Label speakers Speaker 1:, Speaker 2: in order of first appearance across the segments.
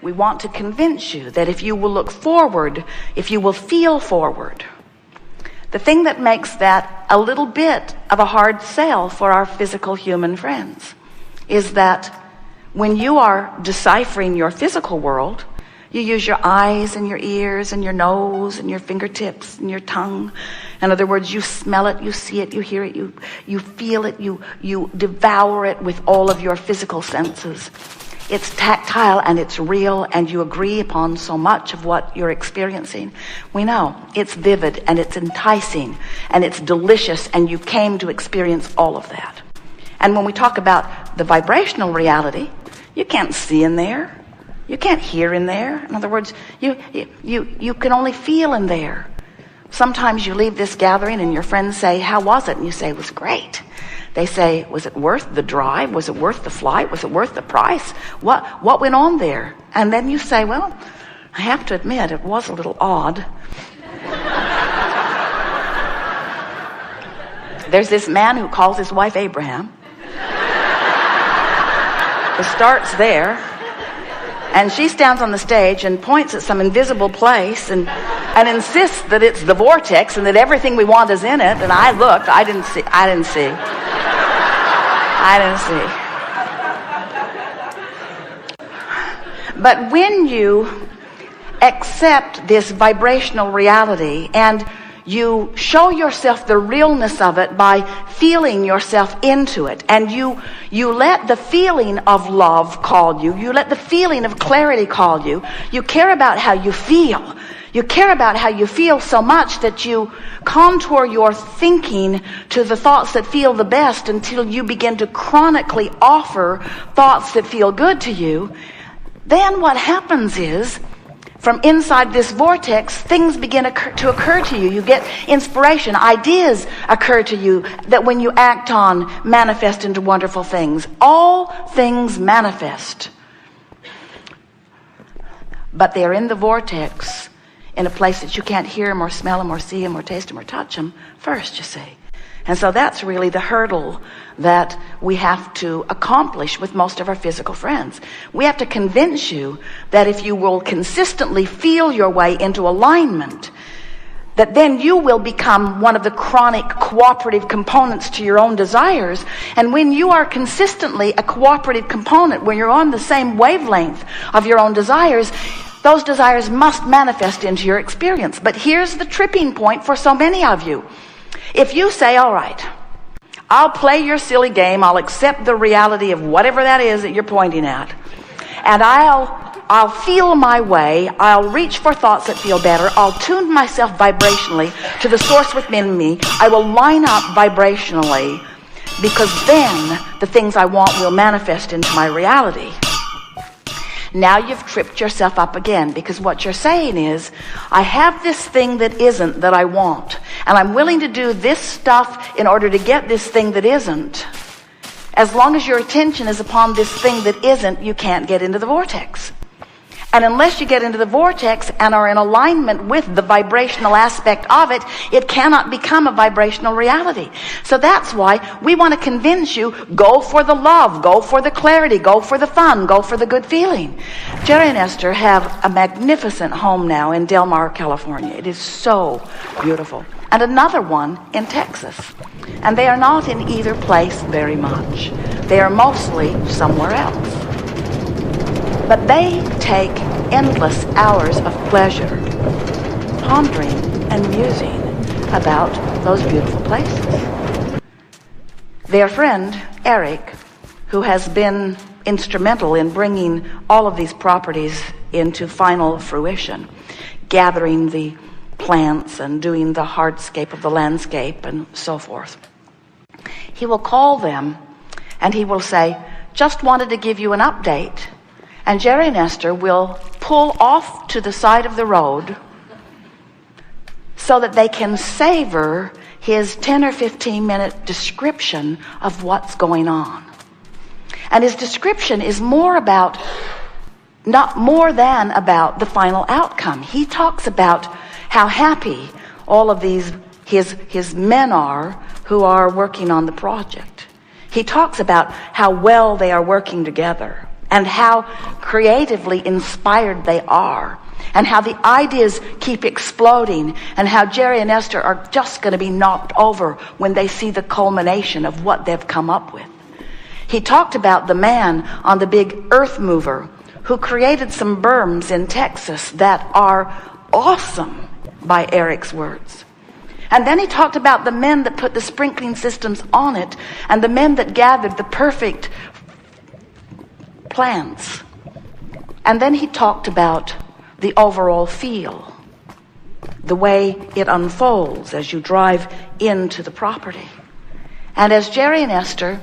Speaker 1: We want to convince you that if you will look forward, if you will feel forward. The thing that makes that a little bit of a hard sell for our physical human friends is that when you are deciphering your physical world, you use your eyes and your ears and your nose and your fingertips and your tongue. In other words, you smell it, you see it, you hear it, you feel it, you devour it with all of your physical senses. It's tactile and it's real, and you agree upon so much of what you're experiencing. We know it's vivid and it's enticing and it's delicious, and you came to experience all of that. And when we talk about the vibrational reality, you can't see in there. You can't hear in there. In other words, you can only feel in there. Sometimes you leave this gathering and your friends say, "How was it?" And you say, "It was great." They say, "Was it worth the drive? Was it worth the flight? Was it worth the price? What went on there?" And then you say, "Well, I have to admit, it was a little odd." There's this man who calls his wife Abraham. It starts there. And she stands on the stage and points at some invisible place and insists that it's the vortex and that everything we want is in it. And I looked, I didn't see. But when you accept this vibrational reality and you show yourself the realness of it by feeling yourself into it, and you let the feeling of love call you, you let the feeling of clarity call you, you care about how you feel. You care about how you feel so much that you contour your thinking to the thoughts that feel the best until you begin to chronically offer thoughts that feel good to you. Then what happens is, from inside this vortex, things begin to occur to you. You get inspiration. Ideas occur to you that when you act on, manifest into wonderful things. All things manifest. But they're in the vortex in a place that you can't hear them or smell them or see them or taste them or touch them first, you see. And so that's really the hurdle that we have to accomplish with most of our physical friends. We have to convince you that if you will consistently feel your way into alignment, that then you will become one of the chronic cooperative components to your own desires. And when you are consistently a cooperative component, when you're on the same wavelength of your own desires, those desires must manifest into your experience. But here's the tripping point for so many of you. If you say, "All right, I'll play your silly game, I'll accept the reality of whatever that is that you're pointing at, and I'll feel my way, I'll reach for thoughts that feel better, I'll tune myself vibrationally to the source within me, I will line up vibrationally, because then the things I want will manifest into my reality." Now you've tripped yourself up again, because what you're saying is, I have this thing that isn't that I want, and I'm willing to do this stuff in order to get this thing that isn't. As long as your attention is upon this thing that isn't, you can't get into the vortex. And unless you get into the vortex and are in alignment with the vibrational aspect of it, it cannot become a vibrational reality. So that's why we want to convince you, go for the love, go for the clarity, go for the fun, go for the good feeling. Jerry and Esther have a magnificent home now in Del Mar, California. It is so beautiful. And another one in Texas. And they are not in either place very much. They are mostly somewhere else. But they take endless hours of pleasure pondering and musing about those beautiful places. Their friend, Eric, who has been instrumental in bringing all of these properties into final fruition, gathering the plants and doing the hardscape of the landscape and so forth, he will call them and he will say, "Just wanted to give you an update." And Jerry and Esther will pull off to the side of the road so that they can savor his 10 or 15 minute description of what's going on. And his description is not more than about the final outcome. He talks about how happy all of these his men are who are working on the project. He talks about how well they are working together. and how creatively inspired they are, and how the ideas keep exploding, and how Jerry and Esther are just going to be knocked over when they see the culmination of what they've come up with. He talked about the man on the big earth mover who created some berms in Texas that are awesome, by Eric's words. And then he talked about the men that put the sprinkling systems on it, and the men that gathered the perfect plants. And then he talked about the overall feel, the way it unfolds as you drive into the property. And as Jerry and Esther,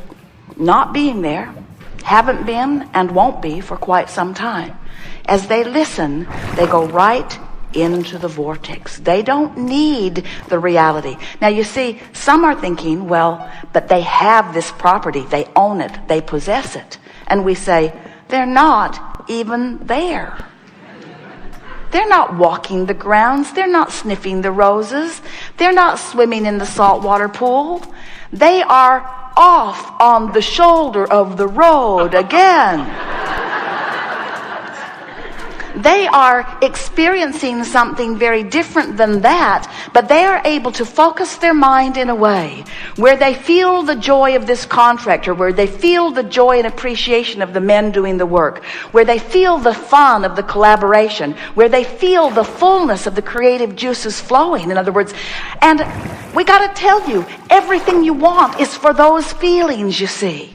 Speaker 1: not being there, haven't been and won't be for quite some time, as they listen, they go right into the vortex. They don't need the reality. Now you see, some are thinking, well, but they have this property, they own it, they possess it. And we say, they're not even there. They're not walking the grounds, they're not sniffing the roses, they're not swimming in the saltwater pool. They are off on the shoulder of the road again. They are experiencing something very different than that, but they are able to focus their mind in a way where they feel the joy of this contractor, where they feel the joy and appreciation of the men doing the work, where they feel the fun of the collaboration, where they feel the fullness of the creative juices flowing, in other words. And we got to tell you, everything you want is for those feelings, you see.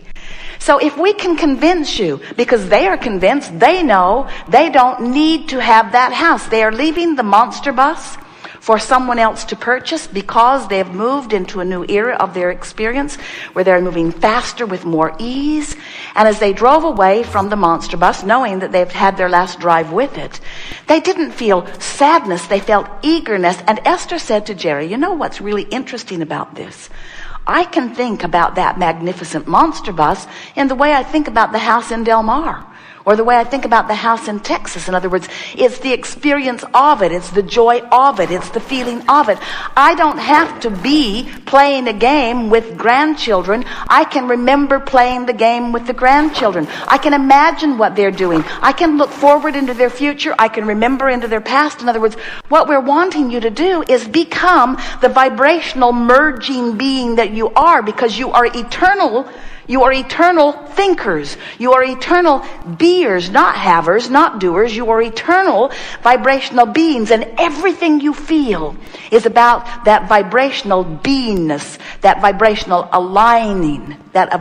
Speaker 1: So if we can convince you, because they are convinced, they know they don't need to have that house. They are leaving the monster bus for someone else to purchase because they have moved into a new era of their experience where they're moving faster with more ease. And as they drove away from the monster bus, knowing that they've had their last drive with it, they didn't feel sadness, they felt eagerness. And Esther said to Jerry, you know what's really interesting about this? I can think about that magnificent monster bus in the way I think about the house in Del Mar, or the way I think about the house in Texas. In other words, it's the experience of it, it's the joy of it, it's the feeling of it. I don't have to be playing a game with grandchildren. I can remember playing the game with the grandchildren. I can imagine what they're doing. I can look forward into their future. I can remember into their past. In other words, what we're wanting you to do is become the vibrational merging being that you are, because you are eternal. You are eternal thinkers. You are eternal beers, not havers, not doers. You are eternal vibrational beings, and everything you feel is about that vibrational beingness, that vibrational aligning, that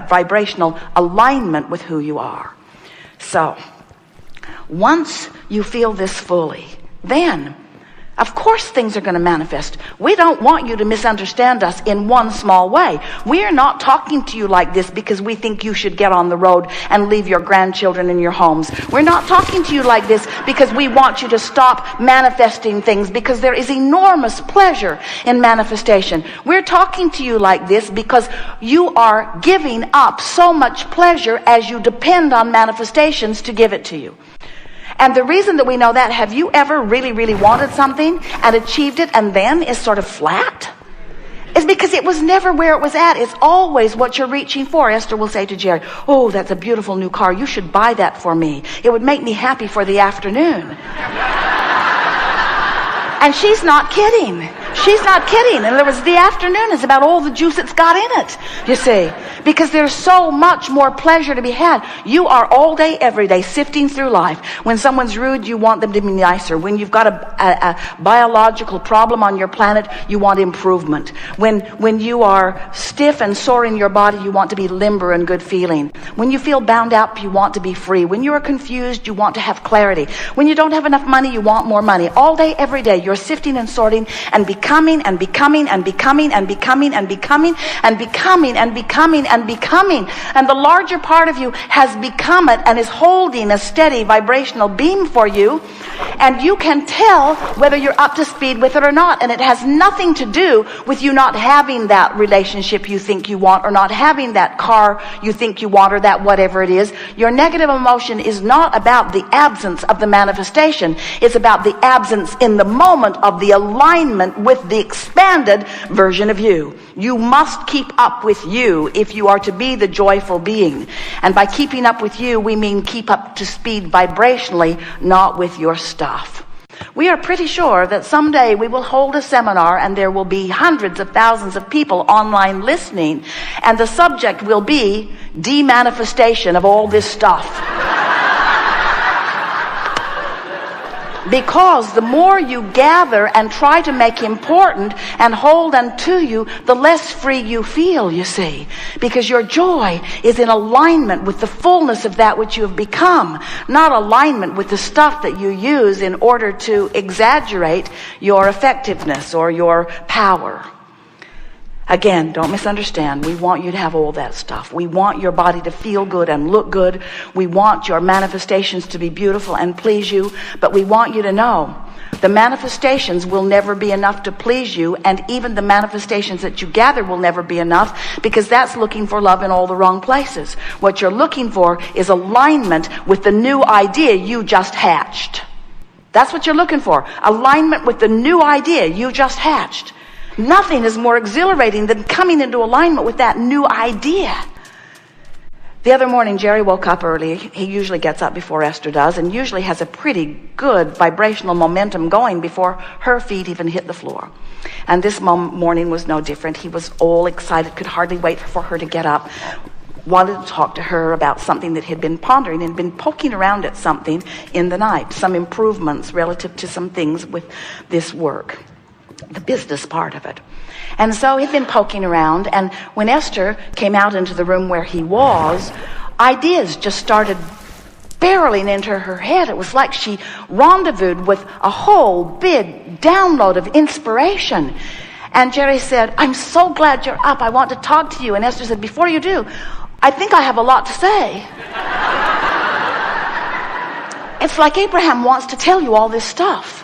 Speaker 1: vibrational alignment with who you are. So, once you feel this fully, then of course things are going to manifest. We don't want you to misunderstand us in one small way. We are not talking to you like this because we think you should get on the road and leave your grandchildren in your homes. We're not talking to you like this because we want you to stop manifesting things, because there is enormous pleasure in manifestation. We're talking to you like this because you are giving up so much pleasure as you depend on manifestations to give it to you. And the reason that we know that, have you ever really, really wanted something and achieved it and then is sort of flat? It's because it was never where it was at. It's always what you're reaching for. Esther will say to Jerry, oh, that's a beautiful new car. You should buy that for me. It would make me happy for the afternoon. And she's not kidding. She's not kidding. In other words, the afternoon is about all the juice it's got in it, you see. Because there's so much more pleasure to be had. You are all day, every day, sifting through life. When someone's rude, you want them to be nicer. When you've got a biological problem on your planet, you want improvement. When you are stiff and sore in your body, you want to be limber and good feeling. When you feel bound up, you want to be free. When you are confused, you want to have clarity. When you don't have enough money, you want more money. All day, every day, you're sifting and sorting and becoming and becoming and becoming and becoming and becoming and becoming and becoming and becoming. And the larger part of you has become it and is holding a steady vibrational beam for you. And you can tell whether you're up to speed with it or not. And it has nothing to do with you not having that relationship you think you want, or not having that car you think you want, or that whatever it is. Your negative emotion is not about the absence of the manifestation. It's about the absence in the moment of the alignment with the expanded version of you. You must keep up with you if you are to be the joyful being. And by keeping up with you, we mean keep up to speed vibrationally, not with your stuff. We are pretty sure that someday we will hold a seminar and there will be hundreds of thousands of people online listening, and the subject will be demanifestation of all this stuff. Because the more you gather and try to make important and hold unto you, the less free you feel, you see. Because your joy is in alignment with the fullness of that which you have become, not alignment with the stuff that you use in order to exaggerate your effectiveness or your power. Again, don't misunderstand. We want you to have all that stuff. We want your body to feel good and look good. We want your manifestations to be beautiful and please you. But we want you to know the manifestations will never be enough to please you. And even the manifestations that you gather will never be enough, because that's looking for love in all the wrong places. What you're looking for is alignment with the new idea you just hatched. That's what you're looking for. Alignment with the new idea you just hatched. Nothing is more exhilarating than coming into alignment with that new idea. The other morning, Jerry woke up early. He usually gets up before Esther does, and usually has a pretty good vibrational momentum going before her feet even hit the floor. And this morning was no different. He was all excited, could hardly wait for her to get up. Wanted to talk to her about something that he'd been pondering and been poking around at something in the night. Some improvements relative to some things with this work, the business part of it. And so he'd been poking around, and when Esther came out into the room where he was, ideas just started barreling into her head. It was like she rendezvoused with a whole big download of inspiration. And Jerry said, "I'm so glad you're up. I want to talk to you." And Esther said, "Before you do, I think I have a lot to say." It's like Abraham wants to tell you all this stuff.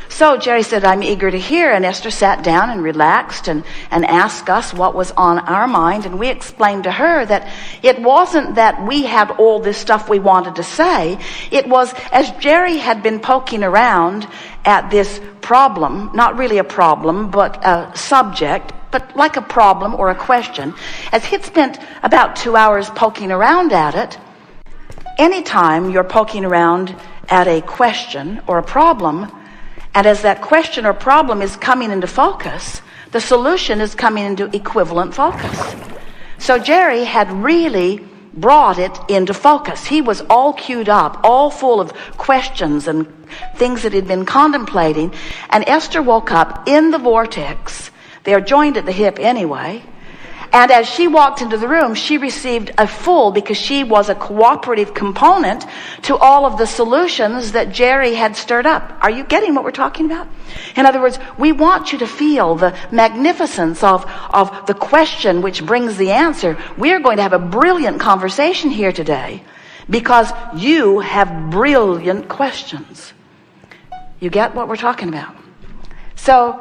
Speaker 1: So Jerry said, "I'm eager to hear." And Esther sat down and relaxed and asked us what was on our mind. And we explained to her that it wasn't that we had all this stuff we wanted to say. It was, as Jerry had been poking around at this problem, not really a problem, but a subject, but like a problem or a question, as he'd spent about 2 hours poking around at it. Anytime you're poking around at a question or a problem, and as that question or problem is coming into focus, the solution is coming into equivalent focus. So Jerry had really brought it into focus. He was all queued up, all full of questions and things that he'd been contemplating. And Esther woke up in the vortex. They are joined at the hip anyway. And as she walked into the room, she received a full, because she was a cooperative component to all of the solutions that Jerry had stirred up. Are you getting what we're talking about? In other words, we want you to feel the magnificence of the question which brings the answer. We are going to have a brilliant conversation here today because you have brilliant questions. You get what we're talking about? So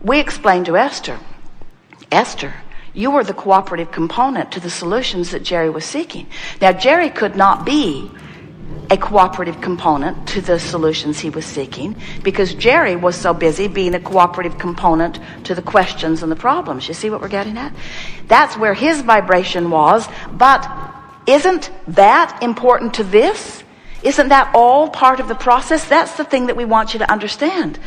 Speaker 1: we explained to Esther, "Esther, you were the cooperative component to the solutions that Jerry was seeking." Now, Jerry could not be a cooperative component to the solutions he was seeking because Jerry was so busy being a cooperative component to the questions and the problems. You see what we're getting at? That's where his vibration was. But isn't that important to this? Isn't that all part of the process? That's the thing that we want you to understand.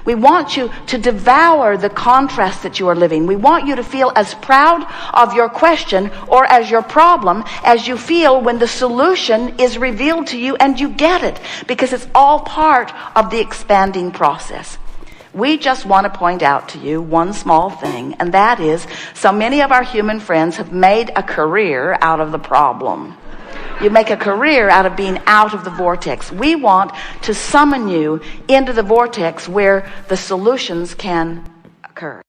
Speaker 1: We want you to devour the contrast that you are living. We want you to feel as proud of your question or as your problem as you feel when the solution is revealed to you and you get it, because it's all part of the expanding process. We just want to point out to you one small thing, and that is so many of our human friends have made a career out of the problem. You make a career out of being out of the vortex. We want to summon you into the vortex where the solutions can occur.